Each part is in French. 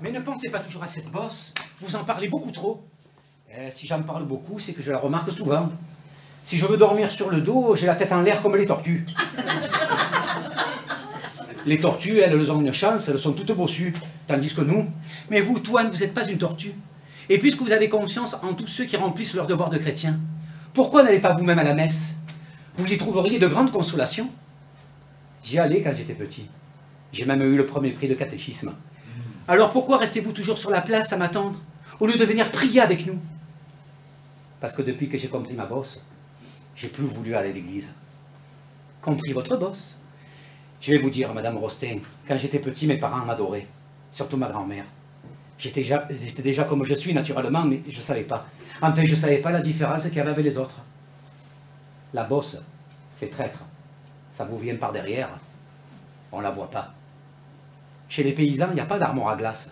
Mais ne pensez pas toujours à cette bosse, vous en parlez beaucoup trop. Si j'en parle beaucoup, c'est que je la remarque souvent. Si je veux dormir sur le dos, j'ai la tête en l'air comme les tortues. Les tortues, elles ont une chance, elles sont toutes bossues, tandis que nous... Mais vous, Toine, vous n'êtes pas une tortue. Et puisque vous avez confiance en tous ceux qui remplissent leur devoir de chrétien, pourquoi n'allez pas vous-même à la messe? Vous y trouveriez de grandes consolations. J'y allais quand j'étais petit. J'ai même eu le premier prix de catéchisme. Alors pourquoi restez-vous toujours sur la place à m'attendre, au lieu de venir prier avec nous? Parce que depuis que j'ai compris ma bosse, j'ai plus voulu aller à l'église. Compris votre bosse? Je vais vous dire, Madame Rostin, quand j'étais petit, mes parents m'adoraient, surtout ma grand-mère. J'étais déjà comme je suis, naturellement, mais je ne savais pas. Enfin, je ne savais pas la différence qu'il y avait avec les autres. La bosse, c'est traître. Ça vous vient par derrière. On ne la voit pas. Chez les paysans, il n'y a pas d'armoire à glace.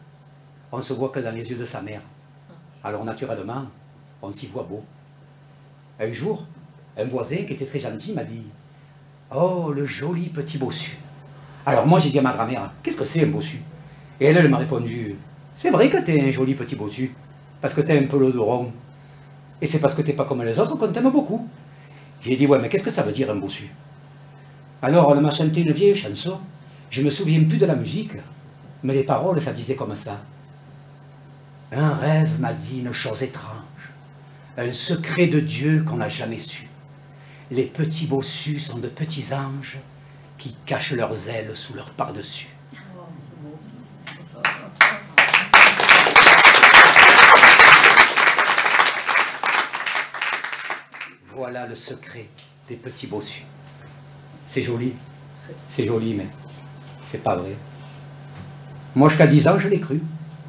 On ne se voit que dans les yeux de sa mère. Alors, naturellement, on s'y voit beau. Un jour, un voisin qui était très gentil m'a dit « Oh, le joli petit bossu !» Alors moi, j'ai dit à ma grand-mère « Qu'est-ce que c'est un bossu ?» Et elle m'a répondu « C'est vrai que t'es un joli petit bossu, parce que t'as un peu le dos rond. Et c'est parce que t'es pas comme les autres qu'on t'aime beaucoup. » J'ai dit « Ouais, mais qu'est-ce que ça veut dire un bossu ?» Alors, elle m'a chanté une vieille chanson. Je me souviens plus de la musique, mais les paroles, ça disait comme ça. Un rêve m'a dit une chose étrange, un secret de Dieu qu'on n'a jamais su. Les petits bossus sont de petits anges qui cachent leurs ailes sous leur par-dessus. Voilà le secret des petits bossus. C'est joli, mais c'est pas vrai. Moi, jusqu'à 10 ans, je l'ai cru.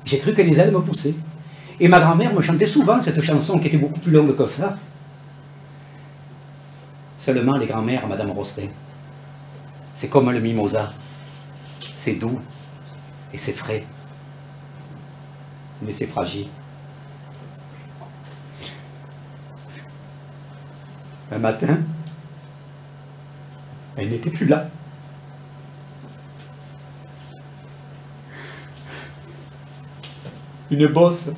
J'ai cru que les ailes me poussaient. Et ma grand-mère me chantait souvent cette chanson qui était beaucoup plus longue que ça. Seulement les grands-mères, Madame Rostin, c'est comme le mimosa. C'est doux et c'est frais. Mais c'est fragile. Un matin, elle n'était plus là. Une bosse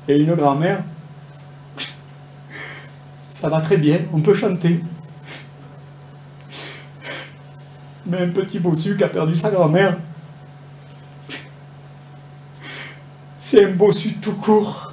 et une grand-mère, ça va très bien, on peut chanter. Mais un petit bossu qui a perdu sa grand-mère, c'est un bossu tout court.